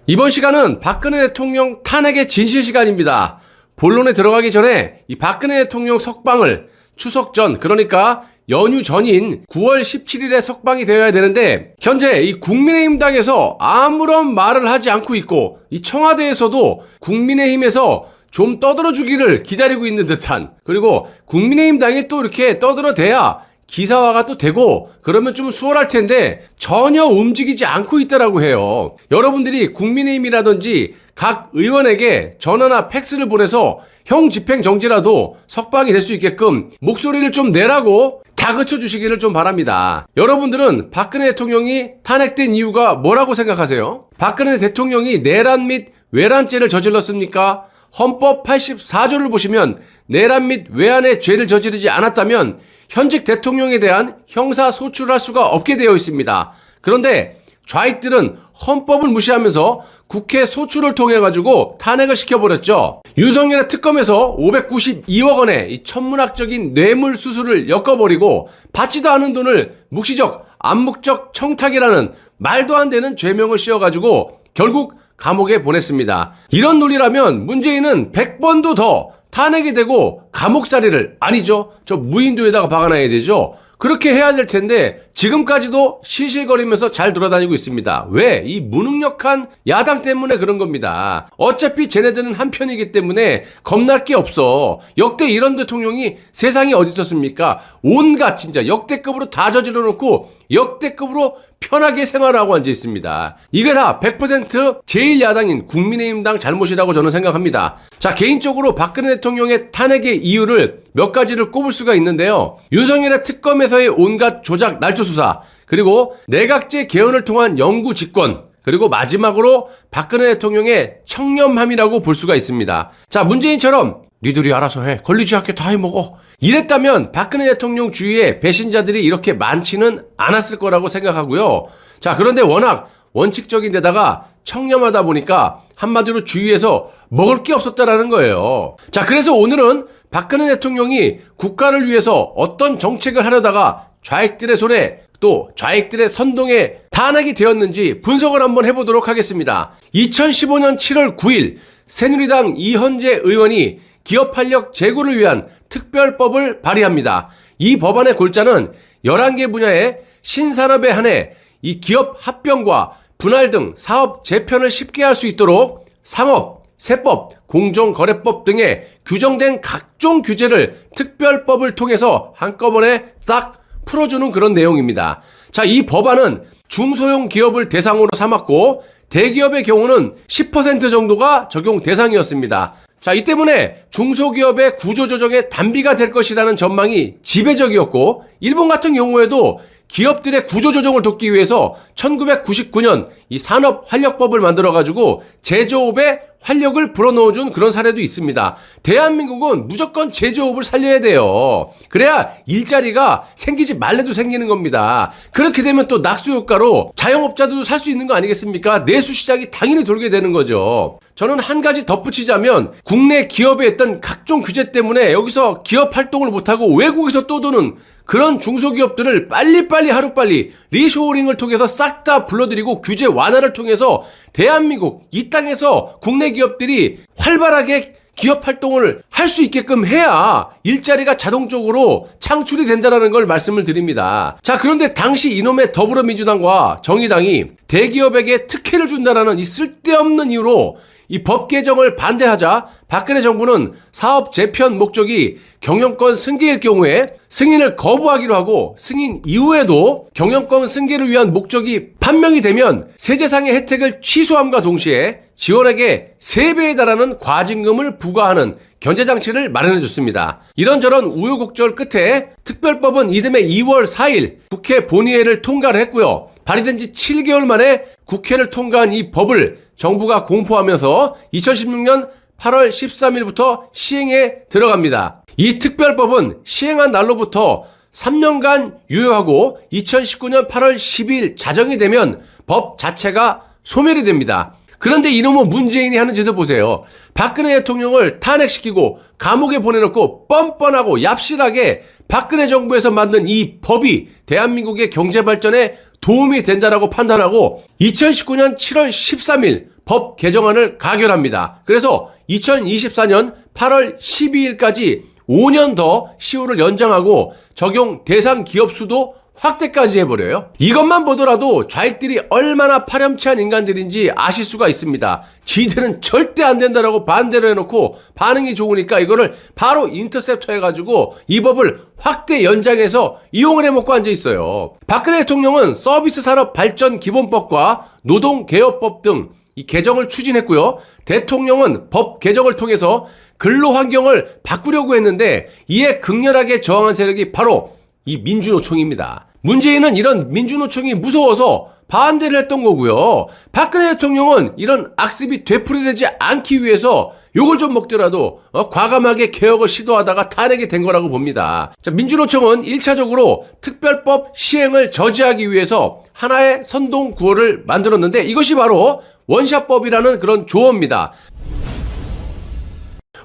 이번 시간은 박근혜 대통령 탄핵의 진실 시간입니다. 본론에 들어가기 전에 이 박근혜 대통령 석방을 추석 전, 그러니까 연휴 전인 9월 17일에 석방이 되어야 되는데 현재 이 국민의힘당에서 아무런 말을 하지 않고 있고 이 청와대에서도 국민의힘에서 좀 떠들어주기를 기다리고 있는 듯한, 그리고 국민의힘당이 또 이렇게 떠들어대야 기사화가 또 되고 그러면 좀 수월할 텐데 전혀 움직이지 않고 있다라고 해요. 여러분들이 국민의힘이라든지 각 의원에게 전화나 팩스를 보내서 형 집행정지라도 석방이 될 수 있게끔 목소리를 좀 내라고 다그쳐 주시기를 좀 바랍니다. 여러분들은 박근혜 대통령이 탄핵된 이유가 뭐라고 생각하세요? 박근혜 대통령이 내란 및 외란죄를 저질렀습니까? 헌법 84조를 보시면 내란 및 외환의 죄를 저지르지 않았다면 현직 대통령에 대한 형사 소출을 할 수가 없게 되어 있습니다. 그런데 좌익들은 헌법을 무시하면서 국회 소출을 통해 가지고 탄핵을 시켜버렸죠. 윤석열의 특검에서 592억 원의 이 천문학적인 뇌물 수수를 엮어버리고 받지도 않은 돈을 묵시적, 암묵적 청탁이라는 말도 안 되는 죄명을 씌워가지고 결국 감옥에 보냈습니다. 이런 논리라면 문재인은 100번도 더 탄핵이 되고 감옥살이를, 아니죠, 저 무인도에다가 박아놔야 되죠. 그렇게 해야 될 텐데 지금까지도 실실거리면서 잘 돌아다니고 있습니다. 왜? 이 무능력한 야당 때문에 그런 겁니다. 어차피 쟤네들은 한편이기 때문에 겁날 게 없어. 역대 이런 대통령이 세상에 어디 있었습니까? 온갖 진짜 역대급으로 다 저질러 놓고 역대급으로 편하게 생활하고 앉아 있습니다. 이게 다 100% 제1야당인 국민의힘당 잘못이라고 저는 생각합니다. 자, 개인적으로 박근혜 대통령의 탄핵의 이유를 몇 가지를 꼽을 수가 있는데요. 윤석열의 특검에서의 온갖 조작 날조 수사, 그리고 내각제 개헌을 통한 영구 집권, 그리고 마지막으로 박근혜 대통령의 청렴함이라고 볼 수가 있습니다. 자, 문재인처럼 니들이 알아서 해, 걸리지 않게 다 해먹어, 이랬다면 박근혜 대통령 주위에 배신자들이 이렇게 많지는 않았을 거라고 생각하고요. 자, 그런데 워낙 원칙적인 데다가 청렴하다 보니까 한마디로 주위에서 먹을 게 없었다라는 거예요. 자, 그래서 오늘은 박근혜 대통령이 국가를 위해서 어떤 정책을 하려다가 좌익들의 손에, 또 좌익들의 선동에 탄핵이 되었는지 분석을 한번 해보도록 하겠습니다. 2015년 7월 9일 새누리당 이현재 의원이 기업활력 제고를 위한 특별법을 발의합니다. 이 법안의 골자는 11개 분야의 신산업에 한해 이 기업 합병과 분할 등 사업 재편을 쉽게 할 수 있도록 상업, 세법, 공정거래법 등에 규정된 각종 규제를 특별법을 통해서 한꺼번에 싹 풀어주는 그런 내용입니다. 자, 이 법안은 중소형 기업을 대상으로 삼았고 대기업의 경우는 10% 정도가 적용 대상이었습니다. 자, 이 때문에 중소기업의 구조조정에 단비가 될 것이라는 전망이 지배적이었고, 일본 같은 경우에도 기업들의 구조조정을 돕기 위해서 1999년 이 산업활력법을 만들어가지고 제조업에 활력을 불어넣어준 그런 사례도 있습니다. 대한민국은 무조건 제조업을 살려야 돼요. 그래야 일자리가 생기지 말래도 생기는 겁니다. 그렇게 되면 또 낙수효과로 자영업자들도 살 수 있는 거 아니겠습니까? 내수시장이 당연히 돌게 되는 거죠. 저는 한 가지 덧붙이자면 국내 기업에 있던 각종 규제 때문에 여기서 기업 활동을 못하고 외국에서 떠도는 그런 중소기업들을 빨리빨리 하루빨리 리쇼어링을 통해서 싹 다 불러들이고 규제 완화를 통해서 대한민국 이 땅에서 국내 기업들이 활발하게 기업 활동을 할 수 있게끔 해야 일자리가 자동적으로 창출이 된다는 걸 말씀을 드립니다. 자, 그런데 당시 이놈의 더불어민주당과 정의당이 대기업에게 특혜를 준다라는 이 쓸데없는 이유로 이 법 개정을 반대하자 박근혜 정부는 사업 재편 목적이 경영권 승계일 경우에 승인을 거부하기로 하고, 승인 이후에도 경영권 승계를 위한 목적이 판명이 되면 세제상의 혜택을 취소함과 동시에 지원액의 3배에 달하는 과징금을 부과하는 견제장치를 마련해줬습니다. 이런저런 우여곡절 끝에 특별법은 이듬해 2월 4일 국회 본회의를 통과를 했고요. 발의된 지 7개월 만에 국회를 통과한 이 법을 정부가 공포하면서 2016년 8월 13일부터 시행에 들어갑니다. 이 특별법은 시행한 날로부터 3년간 유효하고 2019년 8월 10일 자정이 되면 법 자체가 소멸이 됩니다. 그런데 이놈의 문재인이 하는 짓을 보세요. 박근혜 대통령을 탄핵시키고 감옥에 보내놓고 뻔뻔하고 얍실하게 박근혜 정부에서 만든 이 법이 대한민국의 경제 발전에 도움이 된다라고 판단하고 2019년 7월 13일 법 개정안을 가결합니다. 그래서 2024년 8월 12일까지 5년 더 시효를 연장하고 적용 대상 기업 수도 확대까지 해버려요. 이것만 보더라도 좌익들이 얼마나 파렴치한 인간들인지 아실 수가 있습니다. 지들은 절대 안 된다라고 반대로 해놓고 반응이 좋으니까 이거를 바로 인터셉터 해가지고 이 법을 확대 연장해서 이용을 해먹고 앉아있어요. 박근혜 대통령은 서비스 산업 발전 기본법과 노동개혁법 등 이 개정을 추진했고요. 대통령은 법 개정을 통해서 근로 환경을 바꾸려고 했는데 이에 극렬하게 저항한 세력이 바로 이 민주노총입니다. 문재인은 이런 민주노총이 무서워서 반대를 했던 거고요. 박근혜 대통령은 이런 악습이 되풀이되지 않기 위해서 욕을 좀 먹더라도 과감하게 개혁을 시도하다가 탄핵이 된 거라고 봅니다. 자, 민주노총은 1차적으로 특별법 시행을 저지하기 위해서 하나의 선동 구호를 만들었는데 이것이 바로 원샷법이라는 그런 조어입니다.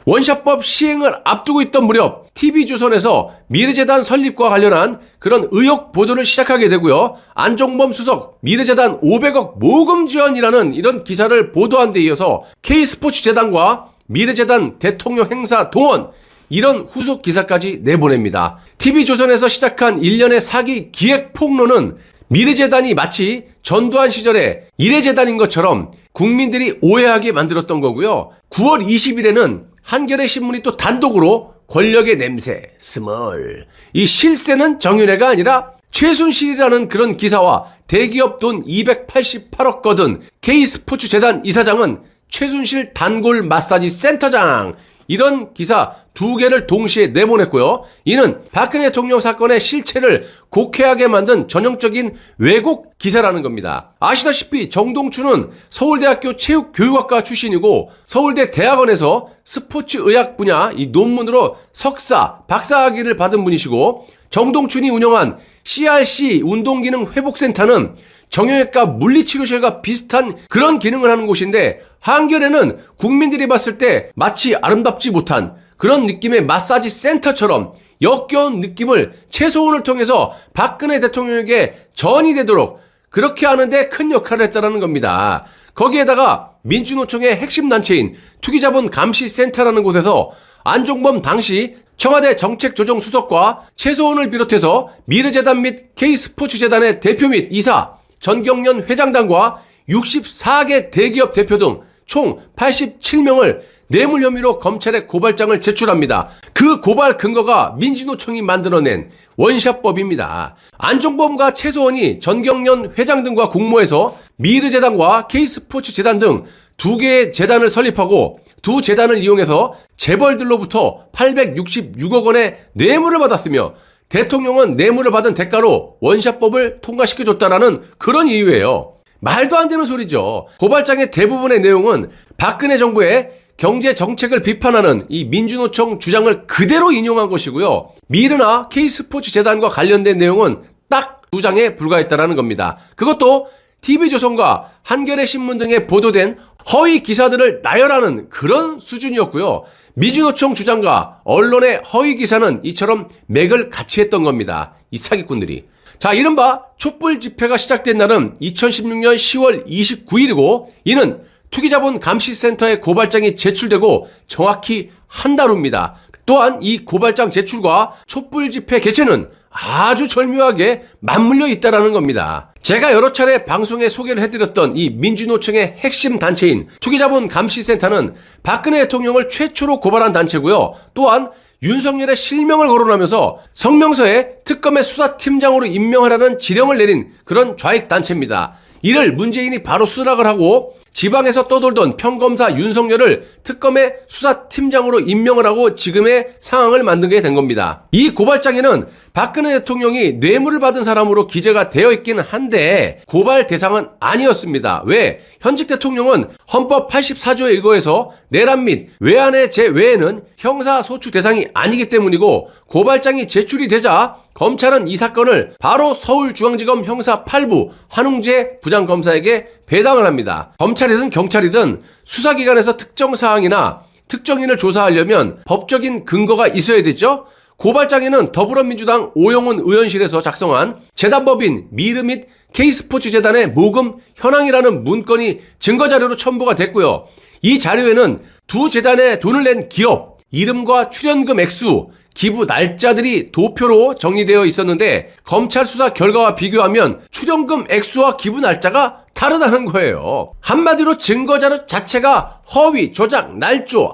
원샷법 시행을 앞두고 있던 무렵 TV조선에서 미래재단 설립과 관련한 그런 의혹 보도를 시작하게 되고요. 안종범 수석 미래재단 500억 모금 지원이라는 이런 기사를 보도한 데 이어서 K스포츠재단과 미래재단 대통령 행사 동원 이런 후속 기사까지 내보냅니다. TV조선에서 시작한 일련의 사기 기획 폭로는 미래재단이 마치 전두환 시절에 이래재단인 것처럼 국민들이 오해하게 만들었던 거고요. 9월 20일에는 한겨레 신문이 또 단독으로 권력의 냄새, 스몰. 이 실세는 정윤회가 아니라 최순실이라는 그런 기사와 대기업 돈 288억 거둔 K스포츠재단 이사장은 최순실 단골 마사지 센터장. 이런 기사 두 개를 동시에 내보냈고요. 이는 박근혜 대통령 사건의 실체를 곡해하게 만든 전형적인 왜곡 기사라는 겁니다. 아시다시피 정동춘은 서울대학교 체육교육학과 출신이고 서울대 대학원에서 스포츠의학 분야 이 논문으로 석사, 박사학위를 받은 분이시고 정동춘이 운영한 CRC 운동기능회복센터는 정형외과 물리치료실과 비슷한 그런 기능을 하는 곳인데 한겨레는 국민들이 봤을 때 마치 아름답지 못한 그런 느낌의 마사지 센터처럼 역겨운 느낌을 최소원을 통해서 박근혜 대통령에게 전이 되도록 그렇게 하는데 큰 역할을 했다는 겁니다. 거기에다가 민주노총의 핵심 단체인 투기자본 감시센터라는 곳에서 안종범 당시 청와대 정책조정수석과 최소원을 비롯해서 미래재단 및 K스포츠재단의 대표 및 이사, 전경련 회장단과 64개 대기업 대표 등 총 87명을 뇌물 혐의로 검찰에 고발장을 제출합니다. 그 고발 근거가 민주노총이 만들어낸 원샷법입니다. 안종범과 최소원이 전경련 회장 등과 공모해서 미르재단과 K스포츠재단 등 두 개의 재단을 설립하고 두 재단을 이용해서 재벌들로부터 866억 원의 뇌물을 받았으며 대통령은 뇌물을 받은 대가로 원샷법을 통과시켜줬다라는 그런 이유예요. 말도 안 되는 소리죠. 고발장의 대부분의 내용은 박근혜 정부의 경제 정책을 비판하는 이 민주노총 주장을 그대로 인용한 것이고요. 미르나 K스포츠재단과 관련된 내용은 딱 2장에 불과했다는 겁니다. 그것도 TV조선과 한겨레 신문 등에 보도된 허위 기사들을 나열하는 그런 수준이었고요. 민주노총 주장과 언론의 허위 기사는 이처럼 맥을 같이 했던 겁니다. 이 사기꾼들이. 자, 이른바 촛불 집회가 시작된 날은 2016년 10월 29일이고 이는 투기자본 감시센터에 고발장이 제출되고 정확히 한 달 후입니다. 또한 이 고발장 제출과 촛불 집회 개최는 아주 절묘하게 맞물려 있다는 겁니다. 제가 여러 차례 방송에 소개를 해드렸던 이 민주노총의 핵심 단체인 투기자본 감시센터는 박근혜 대통령을 최초로 고발한 단체고요. 또한 윤석열의 실명을 거론하면서 성명서에 특검의 수사팀장으로 임명하라는 지령을 내린 그런 좌익 단체입니다. 이를 문재인이 바로 수락을 하고 지방에서 떠돌던 평검사 윤석열을 특검의 수사팀장으로 임명을 하고 지금의 상황을 만들게 된 겁니다. 이 고발장에는 박근혜 대통령이 뇌물을 받은 사람으로 기재가 되어 있긴 한데 고발 대상은 아니었습니다. 왜? 현직 대통령은 헌법 84조에 의거해서 내란 및 외환의 제외에는 형사소추 대상이 아니기 때문이고 고발장이 제출이 되자 검찰은 이 사건을 바로 서울중앙지검 형사 8부 한웅재 부장검사에게 배당을 합니다. 검찰이든 경찰이든 수사기관에서 특정 사항이나 특정인을 조사하려면 법적인 근거가 있어야 되죠. 고발장에는 더불어민주당 오영훈 의원실에서 작성한 재단법인 미르 및 K스포츠재단에 모금 현황이라는 문건이 증거자료로 첨부가 됐고요. 이 자료에는 두 재단에 돈을 낸 기업, 이름과 출연금 액수, 기부 날짜들이 도표로 정리되어 있었는데 검찰 수사 결과와 비교하면 출연금 액수와 기부 날짜가 다르다는 거예요. 한마디로 증거자료 자체가 허위, 조작, 날조,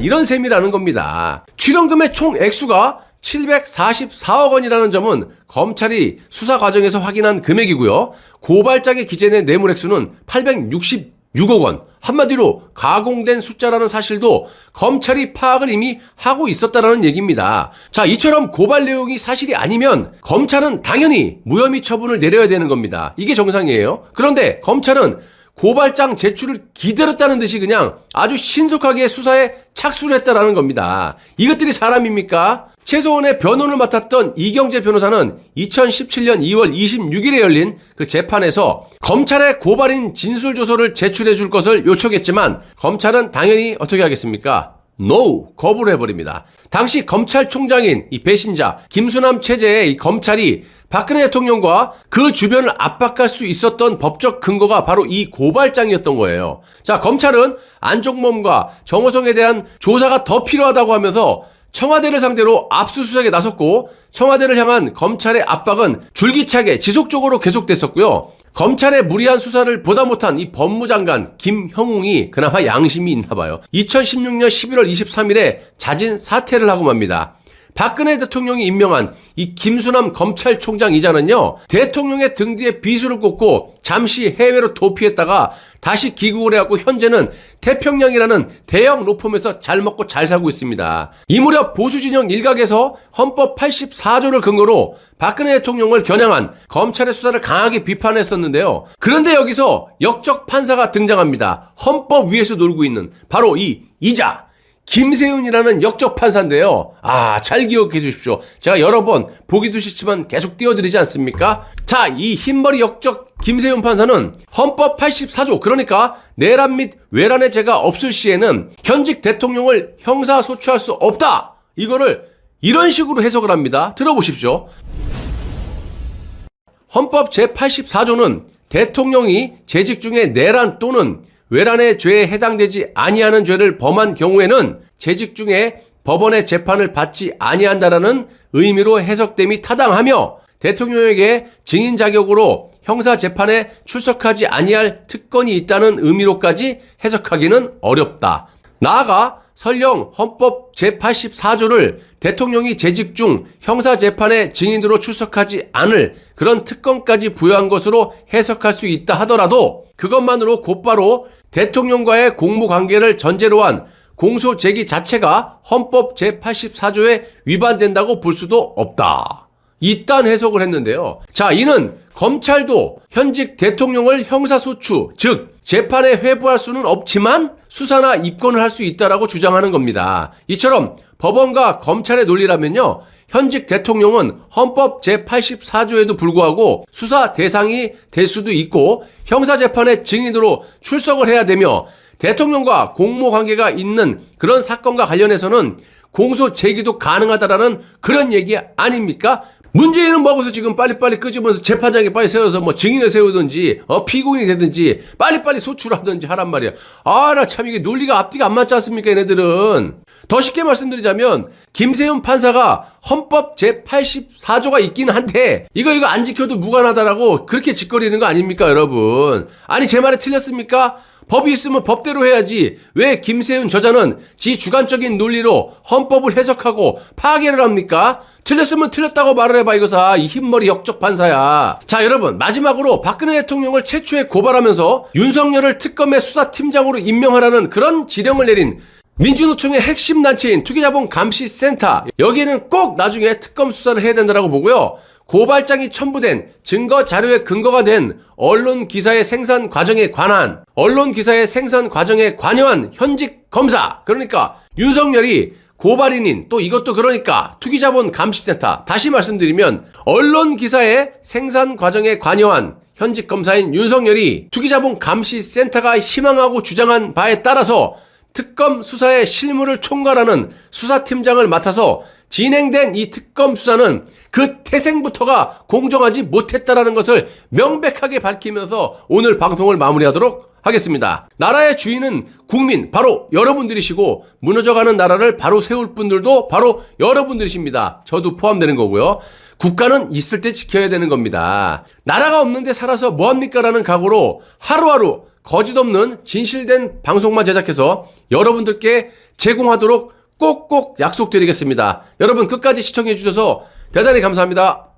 이런 셈이라는 겁니다. 출연금의 총 액수가 744억 원이라는 점은 검찰이 수사 과정에서 확인한 금액이고요. 고발장에 기재된 뇌물 액수는 866억 원. 한마디로 가공된 숫자라는 사실도 검찰이 파악을 이미 하고 있었다는 얘기입니다. 자, 이처럼 고발 내용이 사실이 아니면 검찰은 당연히 무혐의 처분을 내려야 되는 겁니다. 이게 정상이에요. 그런데 검찰은 고발장 제출을 기다렸다는 듯이 그냥 아주 신속하게 수사에 착수를 했다라는 겁니다. 이것들이 사람입니까? 최소원의 변호를 맡았던 이경재 변호사는 2017년 2월 26일에 열린 그 재판에서 검찰의 고발인 진술조서를 제출해 줄 것을 요청했지만 검찰은 당연히 어떻게 하겠습니까? NO! 거부를 해버립니다. 당시 검찰총장인 이 배신자 김수남 체제의 이 검찰이 박근혜 대통령과 그 주변을 압박할 수 있었던 법적 근거가 바로 이 고발장이었던 거예요. 자, 검찰은 안종범과 정호성에 대한 조사가 더 필요하다고 하면서 청와대를 상대로 압수수색에 나섰고 청와대를 향한 검찰의 압박은 줄기차게 지속적으로 계속됐었고요. 검찰의 무리한 수사를 보다 못한 이 법무장관 김형웅이 그나마 양심이 있나 봐요. 2016년 11월 23일에 자진 사퇴를 하고 맙니다. 박근혜 대통령이 임명한 이 김수남 검찰총장이자는요, 대통령의 등 뒤에 비수를 꽂고 잠시 해외로 도피했다가 다시 귀국을 해갖고 현재는 태평양이라는 대형 로펌에서 잘 먹고 잘 살고 있습니다. 이 무렵 보수진영 일각에서 헌법 84조를 근거로 박근혜 대통령을 겨냥한 검찰의 수사를 강하게 비판했었는데요. 그런데 여기서 역적 판사가 등장합니다. 헌법 위에서 놀고 있는 바로 이 이자 김세윤이라는 역적 판사인데요. 잘 기억해 주십시오. 제가 여러 번 보기도 싫지만 계속 띄워드리지 않습니까? 자, 이 흰머리 역적 김세윤 판사는 헌법 84조, 그러니까 내란 및 외란의 죄가 없을 시에는 현직 대통령을 형사소추할 수 없다. 이거를 이런 식으로 해석을 합니다. 들어보십시오. 헌법 제84조는 대통령이 재직 중에 내란 또는 외란의 죄에 해당되지 아니하는 죄를 범한 경우에는 재직 중에 법원의 재판을 받지 아니한다라는 의미로 해석됨이 타당하며 대통령에게 증인 자격으로 형사 재판에 출석하지 아니할 특권이 있다는 의미로까지 해석하기는 어렵다. 나아가 설령 헌법 제84조를 대통령이 재직 중 형사재판의 증인으로 출석하지 않을 그런 특권까지 부여한 것으로 해석할 수 있다 하더라도 그것만으로 곧바로 대통령과의 공무관계를 전제로 한 공소 제기 자체가 헌법 제84조에 위반된다고 볼 수도 없다. 이딴 해석을 했는데요. 자, 이는 검찰도 현직 대통령을 형사소추, 즉 재판에 회부할 수는 없지만 수사나 입건을 할 수 있다라고 주장하는 겁니다. 이처럼 법원과 검찰의 논리라면요, 현직 대통령은 헌법 제84조에도 불구하고 수사 대상이 될 수도 있고 형사재판의 증인으로 출석을 해야 되며 대통령과 공모관계가 있는 그런 사건과 관련해서는 공소 제기도 가능하다라는 그런 얘기 아닙니까? 문재인은 뭐하고서 지금 빨리빨리 끄집어서 재판장에 빨리 세워서 뭐 증인을 세우든지 피고인이 되든지 빨리빨리 소추를 하든지 하란 말이야. 나 참 이게 논리가 앞뒤가 안 맞지 않습니까, 얘네들은. 더 쉽게 말씀드리자면 김세윤 판사가 헌법 제84조가 있긴 한데 이거 안 지켜도 무관하다라고 그렇게 짓거리는 거 아닙니까, 여러분? 아니, 제 말이 틀렸습니까? 법이 있으면 법대로 해야지. 왜 김세윤 저자는 지 주관적인 논리로 헌법을 해석하고 파괴를 합니까? 틀렸으면 틀렸다고 말을 해봐, 이거사. 이 흰머리 역적 판사야. 자, 여러분, 마지막으로 박근혜 대통령을 최초에 고발하면서 윤석열을 특검의 수사팀장으로 임명하라는 그런 지령을 내린 민주노총의 핵심 단체인 투기자본감시센터, 여기에는 꼭 나중에 특검 수사를 해야 된다고 보고요. 고발장이 첨부된 증거 자료의 근거가 된 언론 기사의 생산 과정에 관한, 언론 기사의 생산 과정에 관여한 현직 검사, 그러니까 윤석열이 고발인인, 또 이것도 그러니까 투기자본감시센터, 다시 말씀드리면 언론 기사의 생산 과정에 관여한 현직 검사인 윤석열이 투기자본감시센터가 희망하고 주장한 바에 따라서 특검 수사의 실무를 총괄하는 수사팀장을 맡아서 진행된 이 특검 수사는 그 태생부터가 공정하지 못했다라는 것을 명백하게 밝히면서 오늘 방송을 마무리하도록 하겠습니다. 나라의 주인은 국민, 바로 여러분들이시고 무너져가는 나라를 바로 세울 분들도 바로 여러분들이십니다. 저도 포함되는 거고요. 국가는 있을 때 지켜야 되는 겁니다. 나라가 없는데 살아서 뭐합니까? 라는 각오로 하루하루 거짓 없는 진실된 방송만 제작해서 여러분들께 제공하도록 꼭꼭 약속드리겠습니다. 여러분 끝까지 시청해 주셔서 대단히 감사합니다.